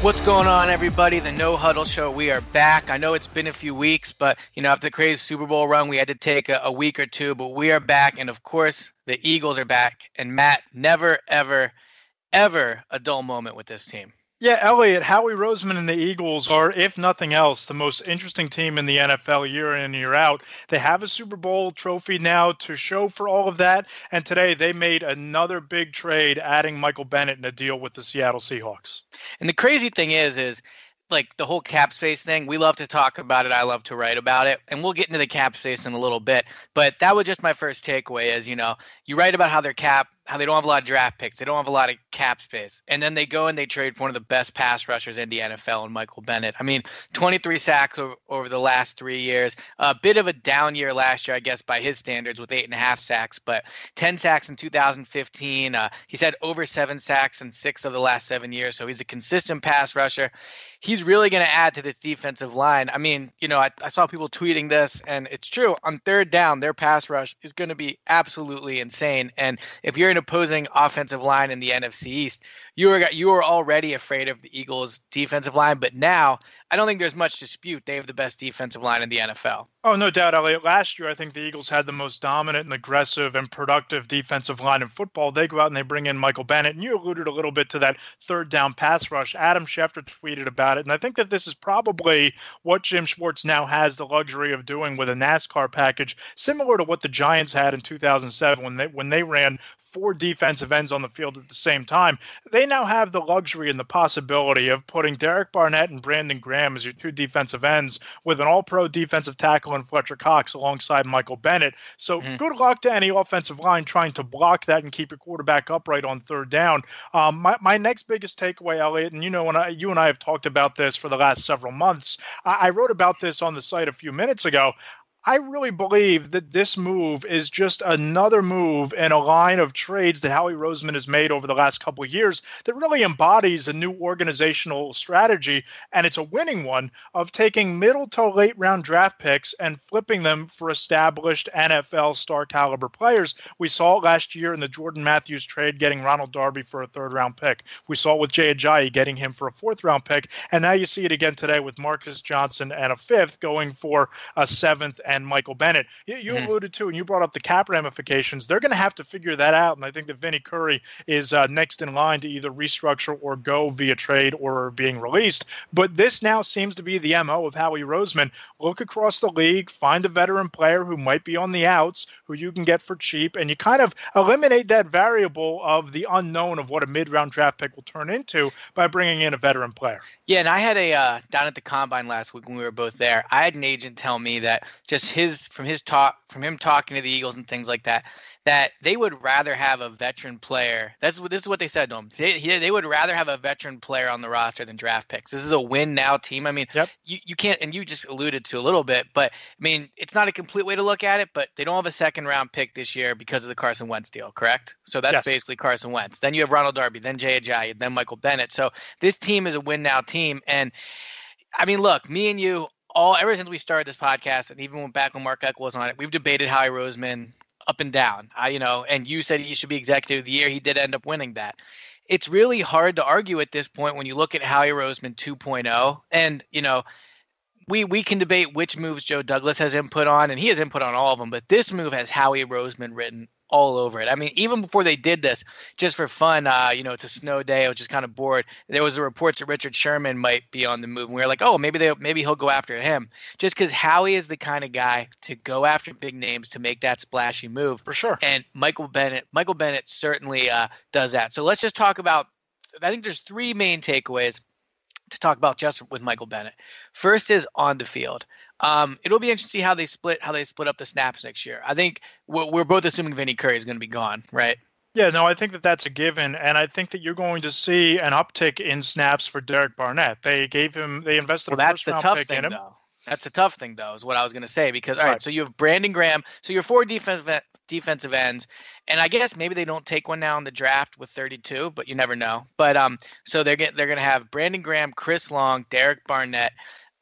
What's going on, everybody? The No Huddle Show. We are back. I know it's been a few weeks, but, after the crazy Super Bowl run, we had to take a week or two, but we are back. And, of course, the Eagles are back. And, Matt, never, ever, ever a dull moment with this team. Yeah, Eliot, Howie, Roseman, and the Eagles are, if nothing else, the most interesting team in the NFL year in and year out. They have a Super Bowl trophy now to show for all of that, and today they made another big trade, adding Michael Bennett in a deal with the Seattle Seahawks. And the crazy thing is like the whole cap space thing, we love to talk about it. I love to write about it, and we'll get into the cap space in a little bit. But that was just my first takeaway is, you write about how they don't have a lot of draft picks. They don't have a lot of cap space. And then they go and they trade for one of the best pass rushers in the NFL in Michael Bennett. 23 sacks over the last 3 years. A bit of a down year last year, I guess, by his standards with 8.5 sacks, but 10 sacks in 2015. He's had over 7 sacks in 6 of the last 7 years. So he's a consistent pass rusher. He's really going to add to this defensive line. I saw people tweeting this, and it's true. On third down, their pass rush is going to be absolutely insane. And if you're an opposing offensive line in the NFC East, you were already afraid of the Eagles' defensive line, but now I don't think there's much dispute. They have the best defensive line in the NFL. Oh, no doubt, Eliot. Last year, I think the Eagles had the most dominant and aggressive and productive defensive line in football. They go out and they bring in Michael Bennett, and you alluded a little bit to that third down pass rush. Adam Schefter tweeted about it, and I think that this is probably what Jim Schwartz now has the luxury of doing with a NASCAR package, similar to what the Giants had in 2007 when they ran 4 defensive ends on the field at the same time. They now have the luxury and the possibility of putting Derek Barnett and Brandon Graham as your 2 defensive ends with an all-pro defensive tackle in Fletcher Cox alongside Michael Bennett. So good luck to any offensive line trying to block that and keep your quarterback upright on third down. My next biggest takeaway, Eliot, and you and I have talked about this for the last several months. I wrote about this on the site a few minutes ago. I really believe that this move is just another move in a line of trades that Howie Roseman has made over the last couple of years that really embodies a new organizational strategy, and it's a winning one, of taking middle to late round draft picks and flipping them for established NFL star caliber players. We saw it last year in the Jordan Matthews trade, getting Ronald Darby for a 3rd round pick. We saw it with Jay Ajayi getting him for a 4th round pick, and now you see it again today with Marcus Johnson and a 5th going for a 7th and Michael Bennett. You alluded to, and you brought up the cap ramifications. They're going to have to figure that out, and I think that Vinny Curry is next in line to either restructure or go via trade or being released. But this now seems to be the MO of Howie Roseman. Look across the league, find a veteran player who might be on the outs, who you can get for cheap, and you kind of eliminate that variable of the unknown of what a mid-round draft pick will turn into by bringing in a veteran player. Yeah, and I had a down at the Combine last week when we were both there, I had an agent tell me that just from him talking to the Eagles and things like that, that they would rather have a veteran player. This is what they said to him. They would rather have a veteran player on the roster than draft picks. This is a win now team. You can't, and you just alluded to a little bit, but it's not a complete way to look at it, but they don't have a 2nd round pick this year because of the Carson Wentz deal, correct? So that's basically Carson Wentz. Then you have Ronald Darby, then Jay Ajayi, then Michael Bennett. So this team is a win now team. And look, me and you, ever since we started this podcast, and even back when Mark Eckel was on it, we've debated Howie Roseman up and down. And you said he should be executive of the year. He did end up winning that. It's really hard to argue at this point when you look at Howie Roseman 2.0. And, we can debate which moves Joe Douglas has input on, and he has input on all of them. But this move has Howie Roseman written all over it. Even before they did this, just for fun, it's a snow day. I was just kind of bored. There was reports that Richard Sherman might be on the move. And we were like, oh, maybe he'll go after him. Just because Howie is the kind of guy to go after big names to make that splashy move. For sure. And Michael Bennett certainly does that. So let's just talk about, I think there's 3 main takeaways to talk about just with Michael Bennett. First is on the field. It'll be interesting to see how they split up the snaps next year. I think we're both assuming Vinny Curry is going to be gone, right? Yeah, no, I think that that's a given, and I think that you're going to see an uptick in snaps for Derek Barnett. They invested a first-round pick in him. That's a tough thing, though, is what I was going to say. Because, all right, so you have Brandon Graham. So you're 4 defensive ends. And I guess maybe they don't take one now in the draft with 32, but you never know. But so they're going to have Brandon Graham, Chris Long, Derek Barnett,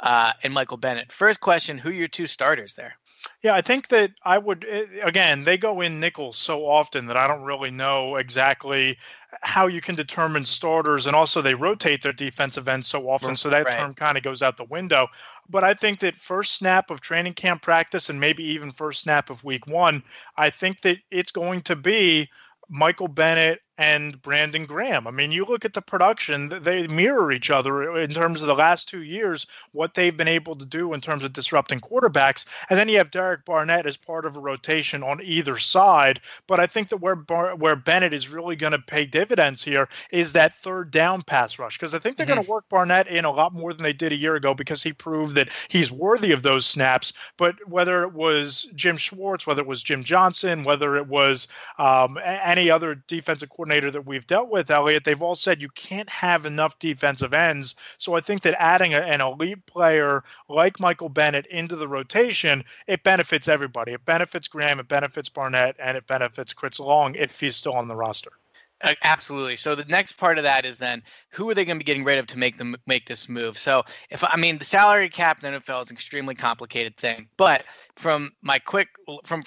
and Michael Bennett. First question, who are your 2 starters there? Yeah, I think that I would, again, they go in nickels so often that I don't really know exactly how you can determine starters, and also they rotate their defensive ends so often, so that Right. term kind of goes out the window. But I think that first snap of training camp practice and maybe even first snap of week one, I think that it's going to be Michael Bennett and Brandon Graham. I mean, you look at the production, they mirror each other in terms of the last 2 years, what they've been able to do in terms of disrupting quarterbacks. And then you have Derek Barnett as part of a rotation on either side. But I think that where Bennett is really going to pay dividends here is that third down pass rush, because I think they're going to work Barnett in a lot more than they did a year ago because he proved that he's worthy of those snaps. But whether it was Jim Schwartz, whether it was Jim Johnson, whether it was any other defensive coordinator that we've dealt with, Eliot, they've all said you can't have enough defensive ends. So I think that adding an elite player like Michael Bennett into the rotation, it benefits everybody. It benefits Graham, it benefits Barnett, and it benefits Chris Long if he's still on the roster. Absolutely. So the next part of that is then who are they going to be getting rid of to make this move? So the salary cap in the NFL is an extremely complicated thing, but from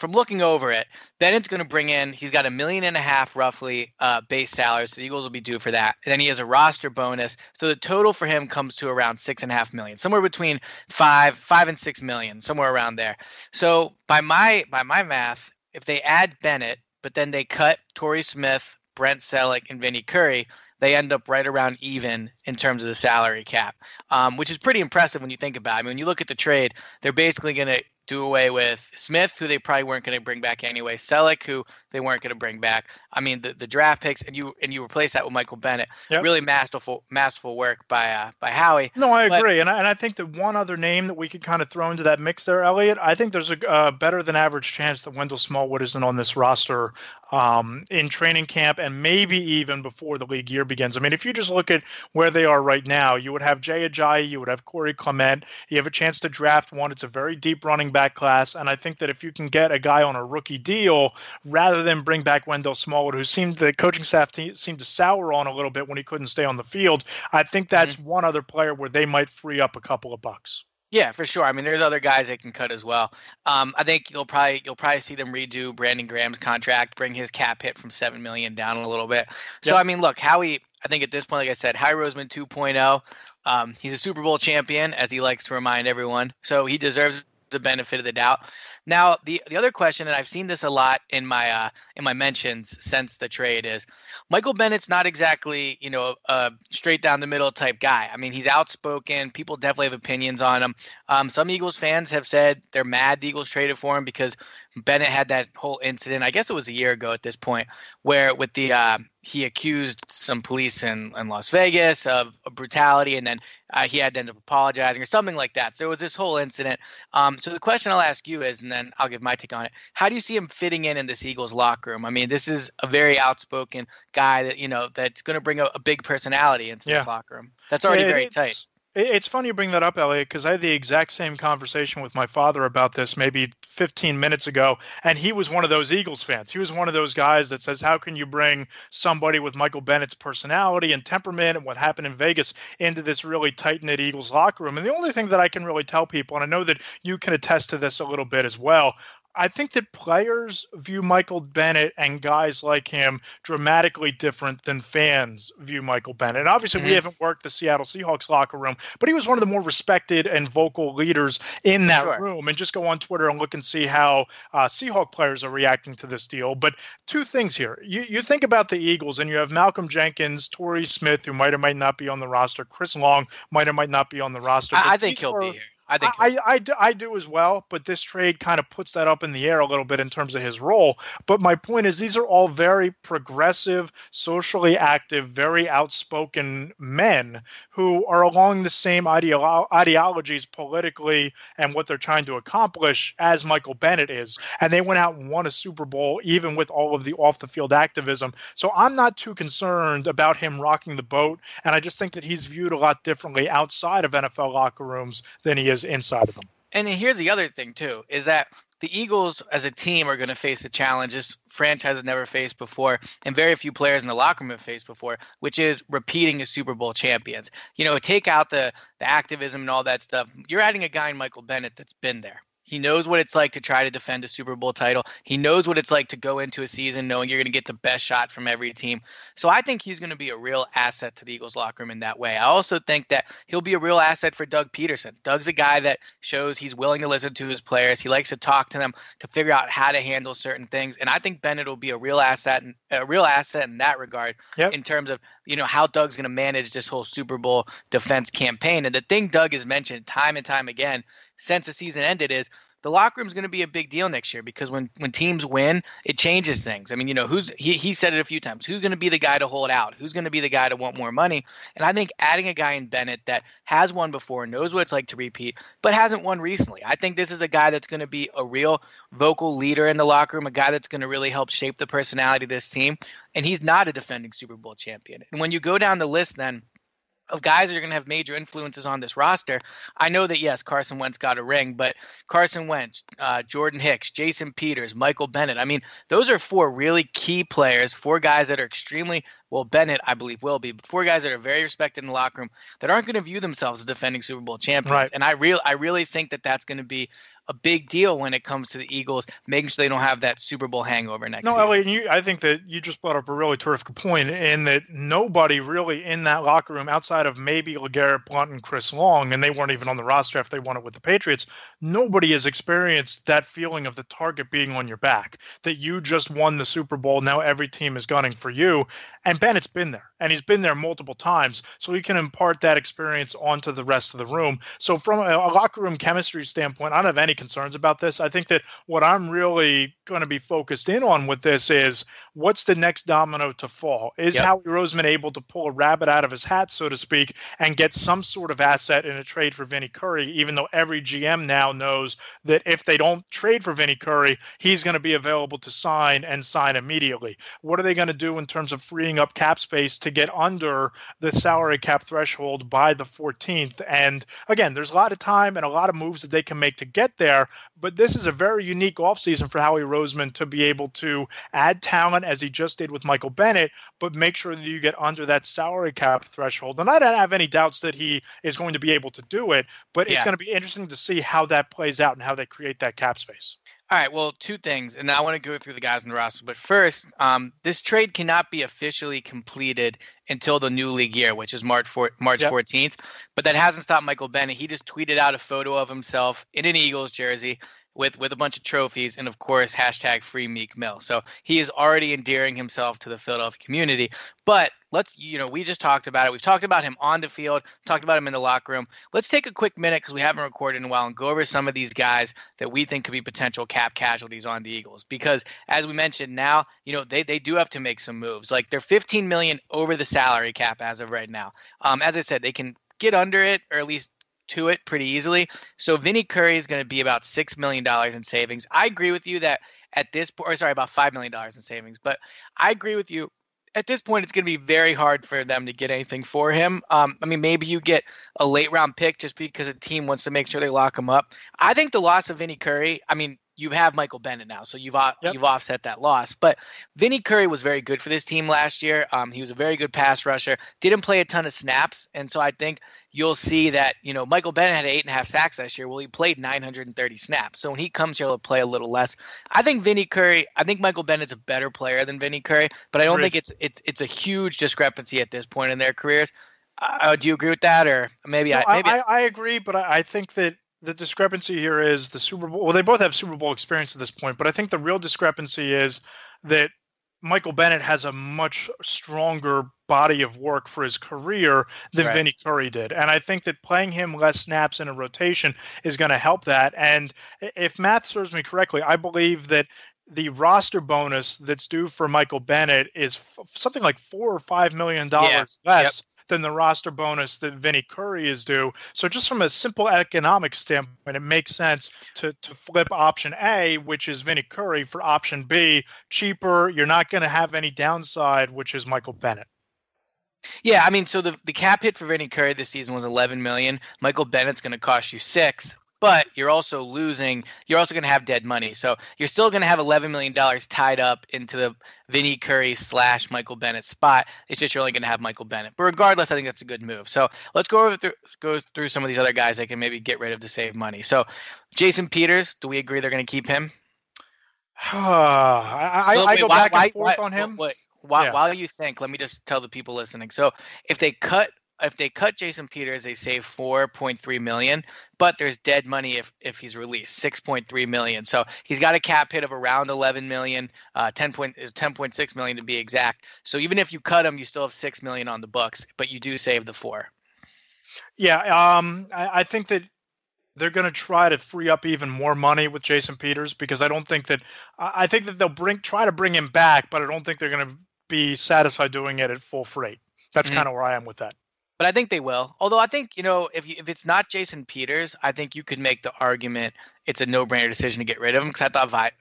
looking over it, Bennett's going to bring in, he's got $1.5 million roughly base salary, so the Eagles will be due for that. And then he has a roster bonus, so the total for him comes to around $6.5 million, somewhere between $5 and $6 million, somewhere around there. So by my math, if they add Bennett, but then they cut Torrey Smith, Brent Selleck, and Vinny Curry, they end up right around even in terms of the salary cap, which is pretty impressive when you think about it. I mean, when you look at the trade, they're basically going to do away with Smith, who they probably weren't going to bring back anyway, Selleck, who they weren't going to bring back. I mean, the draft picks, and you replace that with Michael Bennett. Yep. Really masterful work by Howie. No, I agree, and I think that one other name that we could kind of throw into that mix there, Eliot, I think there's a better than average chance that Wendell Smallwood isn't on this roster in training camp and maybe even before the league year begins. I mean, if you just look at where they are right now, you would have Jay Ajayi, you would have Corey Clement, you have a chance to draft one. It's a very deep running back class, and I think that if you can get a guy on a rookie deal rather than bring back Wendell Smallwood, who the coaching staff seemed to sour on a little bit when he couldn't stay on the field, I think that's one other player where they might free up a couple of bucks. Yeah, for sure. I mean, there's other guys they can cut as well. I think you'll probably see them redo Brandon Graham's contract, bring his cap hit from $7 million down a little bit. So, I mean, look, Howie, I think at this point, like I said, Howie Roseman 2.0. He's a Super Bowl champion, as he likes to remind everyone. So he deserves the benefit of the doubt. Now, the other question, and I've seen this a lot in my mentions since the trade, is Michael Bennett's not exactly, a straight down the middle type guy. I mean, he's outspoken. People definitely have opinions on him. Some Eagles fans have said they're mad the Eagles traded for him because Bennett had that whole incident, I guess it was a year ago at this point, where with he accused some police in Las Vegas of brutality, and then he had to end up apologizing or something like that. So it was this whole incident. So the question I'll ask you is, and then I'll give my take on it, how do you see him fitting in this Eagles locker room? I mean, this is a very outspoken guy that, that's going to bring a big personality into this locker room. That's already very tight. It's funny you bring that up, Eliot, because I had the exact same conversation with my father about this maybe 15 minutes ago, and he was one of those Eagles fans. He was one of those guys that says, how can you bring somebody with Michael Bennett's personality and temperament and what happened in Vegas into this really tight-knit Eagles locker room? And the only thing that I can really tell people, and I know that you can attest to this a little bit as well, I think that players view Michael Bennett and guys like him dramatically different than fans view Michael Bennett. And obviously, we haven't worked the Seattle Seahawks locker room, but he was one of the more respected and vocal leaders in that room. And just go on Twitter and look and see how Seahawk players are reacting to this deal. But two things here. You think about the Eagles, and you have Malcolm Jenkins, Torrey Smith, who might or might not be on the roster. Chris Long might or might not be on the roster. I think he'll be here. I do as well, but this trade kind of puts that up in the air a little bit in terms of his role. But my point is, these are all very progressive, socially active, very outspoken men who are along the same ideologies politically and what they're trying to accomplish as Michael Bennett is. And they went out and won a Super Bowl, even with all of the off-the-field activism. So I'm not too concerned about him rocking the boat. And I just think that he's viewed a lot differently outside of NFL locker rooms than he is inside of them. And here's the other thing, too, is that the Eagles as a team are going to face a challenge this franchise has never faced before, and very few players in the locker room have faced before, which is repeating as Super Bowl champions. Take out the activism and all that stuff. You're adding a guy in Michael Bennett that's been there. He knows what it's like to try to defend a Super Bowl title. He knows what it's like to go into a season knowing you're going to get the best shot from every team. So I think he's going to be a real asset to the Eagles locker room in that way. I also think that he'll be a real asset for Doug Peterson. Doug's a guy that shows he's willing to listen to his players. He likes to talk to them to figure out how to handle certain things. And I think Bennett will be a real asset in that regard in terms of, how Doug's going to manage this whole Super Bowl defense campaign. And the thing Doug has mentioned time and time again since the season ended is the locker room is going to be a big deal next year because when teams win, it changes things. I mean, he said it a few times. Who's going to be the guy to hold out? Who's going to be the guy to want more money? And I think adding a guy in Bennett that has won before, knows what it's like to repeat, but hasn't won recently. I think this is a guy that's going to be a real vocal leader in the locker room, a guy that's going to really help shape the personality of this team. And he's not a defending Super Bowl champion. And when you go down the list then of guys that are going to have major influences on this roster, I know that, yes, Carson Wentz got a ring, but Carson Wentz, Jordan Hicks, Jason Peters, Michael Bennett. I mean, those are four really key players, four guys that are extremely – well, Bennett, I believe, will be, but four guys that are very respected in the locker room that aren't going to view themselves as defending Super Bowl champions. Right. And I really think that that's going to be a big deal when it comes to the Eagles, making sure they don't have that Super Bowl hangover next season. Eliot, I think that you just brought up a really terrific point in that nobody really in that locker room outside of maybe LeGarrette Blount and Chris Long, and they weren't even on the roster after they won it with the Patriots, nobody has experienced that feeling of the target being on your back, that you just won the Super Bowl, now every team is gunning for you. And Bennett's been there, and he's been there multiple times, so he can impart that experience onto the rest of the room. So from a locker room chemistry standpoint, I don't have any concerns about this. I think that what I'm really going to be focused in on with this is what's the next domino to fall? Is Howie Roseman able to pull a rabbit out of his hat, so to speak, and get some sort of asset in a trade for Vinny Curry, even though every GM now knows that if they don't trade for Vinny Curry, he's going to be available to sign and sign immediately. What are they going to do in terms of freeing up cap space to get under the salary cap threshold by the 14th? And again, there's a lot of time and a lot of moves that they can make to get there. But this is a very unique offseason for Howie Roseman to be able to add talent as he just did with Michael Bennett, but make sure that you get under that salary cap threshold. And I don't have any doubts that he is going to be able to do it, but it's going to be interesting to see how that plays out and how they create that cap space. All right, well, two things, and I want to go through the guys in the roster. But first, this trade cannot be officially completed until the new league year, which is March 14th. But that hasn't stopped Michael Bennett. He just tweeted out a photo of himself in an Eagles jersey with a bunch of trophies and, of course, hashtag free Meek Mill. So he is already endearing himself to the Philadelphia community. But we just talked about it. We've talked about him on the field, talked about him in the locker room. Let's take a quick minute because we haven't recorded in a while and go over some of these guys that we think could be potential cap casualties on the Eagles. Because as we mentioned now, they do have to make some moves. Like they're $15 million over the salary cap as of right now. As I said, they can get under it or at least to it pretty easily. So Vinny Curry is going to be about $6 million in savings. I agree with you that at this point, about $5 million in savings, but I agree with you. At this point, it's going to be very hard for them to get anything for him. Maybe you get a late round pick just because a team wants to make sure they lock him up. I think the loss of Vinny Curry, you have Michael Bennett now, so you've offset that loss. But Vinny Curry was very good for this team last year. He was a very good pass rusher, didn't play a ton of snaps. And so I think you'll see that, Michael Bennett had 8.5 sacks last year. Well, he played 930 snaps. So when he comes here, he'll play a little less. I think Michael Bennett's a better player than Vinny Curry, but I don't think it's a huge discrepancy at this point in their careers. Do you agree with that? Or maybe I agree, but I think that the discrepancy here is the Super Bowl. Well, they both have Super Bowl experience at this point, but I think the real discrepancy is that Michael Bennett has a much stronger body of work for his career than Vinny Curry did. And I think that playing him less snaps in a rotation is going to help that. And if math serves me correctly, I believe that the roster bonus that's due for Michael Bennett is something like $4 or $5 million less than the roster bonus that Vinny Curry is due. So just from a simple economic standpoint, it makes sense to flip option A, which is Vinny Curry, for option B, cheaper. You're not going to have any downside, which is Michael Bennett. Yeah, so the cap hit for Vinny Curry this season was $11 million. Michael Bennett's going to cost you $6 million. but you're also losing. You're also going to have dead money. So you're still going to have $11 million tied up into the Vinny Curry / Michael Bennett spot. It's just you're only going to have Michael Bennett. But regardless, I think that's a good move. So let's go through some of these other guys they can maybe get rid of to save money. So Jason Peters, do we agree they're going to keep him? I go back and forth on him. While you think, let me just tell the people listening. So if they cut Jason Peters, they save $4.3 million, but there's dead money if he's released, $6.3 million. So he's got a cap hit of around $11 million, $10.6 million to be exact. So even if you cut him, you still have $6 million on the books, but you do save the $4 million. Yeah, I think that they're going to try to free up even more money with Jason Peters, because I think that they'll try to bring him back, but I don't think they're going to be satisfied doing it at full freight. That's kind of where I am with that. But I think they will. Although I think, if it's not Jason Peters, I think you could make the argument it's a no-brainer decision to get rid of him, because I thought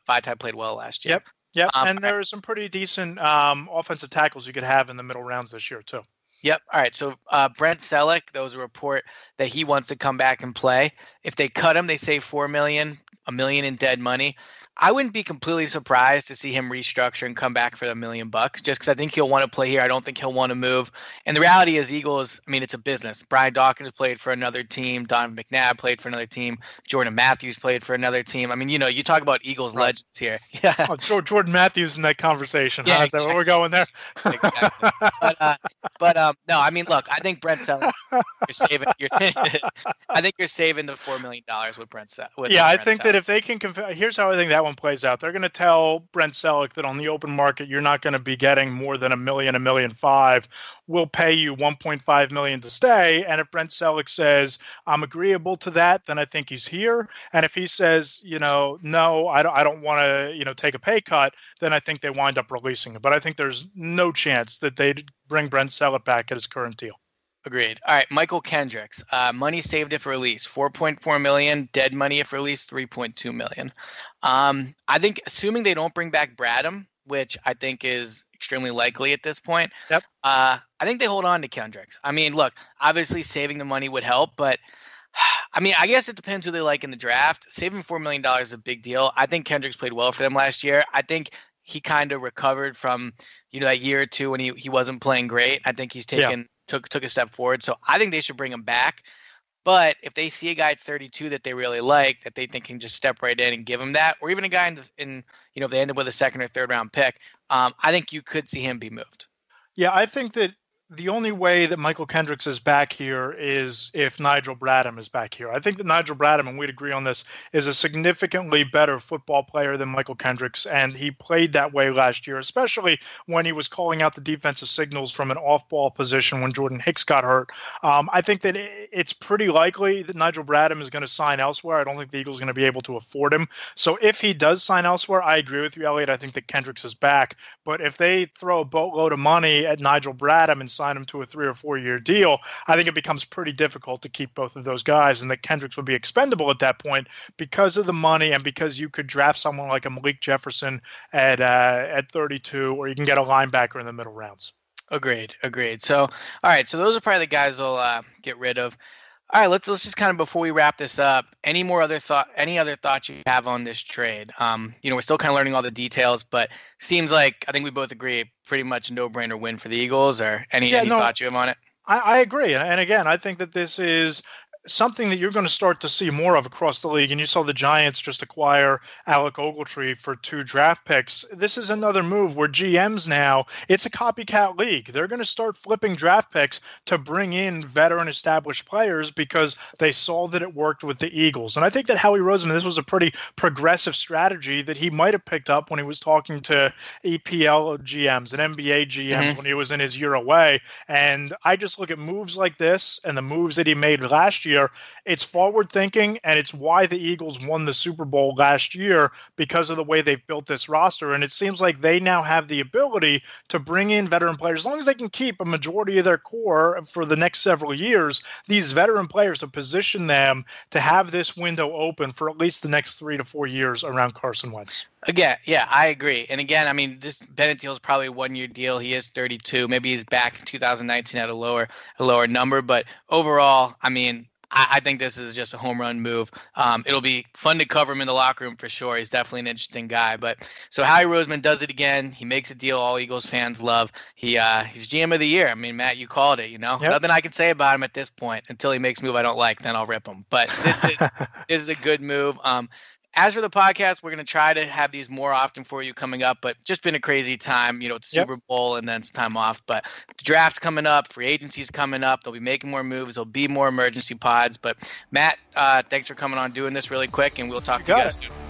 Vaitai played well last year. Yep. And there are some pretty decent offensive tackles you could have in the middle rounds this year too. Yep. All right. So Brent Selleck, there was a report that he wants to come back and play. If they cut him, they save $4 million, $1 million in dead money. I wouldn't be completely surprised to see him restructure and come back for $1 million, just because I think he'll want to play here. I don't think he'll want to move. And the reality is, Eagles, I mean, it's a business. Brian Dawkins played for another team. Donovan McNabb played for another team. Jordan Matthews played for another team. I mean, you talk about Eagles legends here. Yeah. Oh, Jordan Matthews in that conversation. Yeah, exactly. Is that where we're going there? Exactly. But no, I mean, look, I think Brent Selleck, I think you're saving the $4 million with Brent Selleck. Yeah, I think that if they can, here's how I think that one plays out. They're going to tell Brent Selleck that on the open market, you're not going to be getting more than $1 million, $1.5 million. We'll pay you $1.5 million to stay. And if Brent Selleck says, I'm agreeable to that, then I think he's here. And if he says, no, I don't want to, take a pay cut, then I think they wind up releasing him. But I think there's no chance that they'd bring Brent Selleck back at his current deal. Agreed. All right, Michael Kendricks. Money saved if released, $4.4 million. Dead money if released, $3.2 million. I think, assuming they don't bring back Bradham, which I think is extremely likely at this point. Yep. I think they hold on to Kendricks. I mean, look, obviously saving the money would help, but I mean, I guess it depends who they like in the draft. Saving $4 million is a big deal. I think Kendricks played well for them last year. I think he kind of recovered from, that year or two when he wasn't playing great. I think he's took a step forward. So I think they should bring him back. But if they see a guy at 32 that they really like, that they think can just step right in and give him that, or even a guy if they end up with a second or third round pick, I think you could see him be moved. Yeah, I think that the only way that Michael Kendricks is back here is if Nigel Bradham is back here. I think that Nigel Bradham, and we'd agree on this, is a significantly better football player than Michael Kendricks, and he played that way last year, especially when he was calling out the defensive signals from an off-ball position when Jordan Hicks got hurt. I think that it's pretty likely that Nigel Bradham is going to sign elsewhere. I don't think the Eagles are going to be able to afford him. So if he does sign elsewhere, I agree with you, Eliot. I think that Kendricks is back. But if they throw a boatload of money at Nigel Bradham and sign him to a 3 or 4 year deal, I think it becomes pretty difficult to keep both of those guys, and that Kendricks would be expendable at that point because of the money and because you could draft someone like a Malik Jefferson at 32, or you can get a linebacker in the middle rounds. Agreed. So, all right. So those are probably the guys they'll get rid of. All right. Let's just kind of, before we wrap this up, any other thoughts you have on this trade? We're still kind of learning all the details, but seems like, I think we both agree, pretty much no-brainer win for the Eagles. Or any thoughts you have on it? I agree. And again, I think that this is something that you're going to start to see more of across the league. And you saw the Giants just acquire Alec Ogletree for 2 draft picks. This is another move where GMs now, it's a copycat league. They're going to start flipping draft picks to bring in veteran established players because they saw that it worked with the Eagles. And I think that Howie Roseman, this was a pretty progressive strategy that he might have picked up when he was talking to EPL GMs and NBA GMs when he was in his year away. And I just look at moves like this and the moves that he made last year. It's forward thinking, and it's why the Eagles won the Super Bowl last year, because of the way they've built this roster. And it seems like they now have the ability to bring in veteran players. As long as they can keep a majority of their core for the next several years, these veteran players have positioned them to have this window open for at least the next 3 to 4 years around Carson Wentz. Again, yeah, I agree. And again, I mean, this Bennett deal is probably a 1-year deal. He is 32. Maybe he's back in 2019 at a lower number. But overall, I mean, I think this is just a home run move. It'll be fun to cover him in the locker room for sure. He's definitely an interesting guy. But so Howie Roseman does it again. He makes a deal all Eagles fans love. He's GM of the year. I mean, Matt, you called it. Yep. Nothing I can say about him at this point until he makes a move I don't like. Then I'll rip him. But this is a good move. As for the podcast, we're going to try to have these more often for you coming up, but just been a crazy time, with the Super Bowl and then some time off. But the draft's coming up, free agency's coming up. They'll be making more moves. There'll be more emergency pods. But Matt, thanks for coming on doing this really quick, and we'll talk to you guys soon.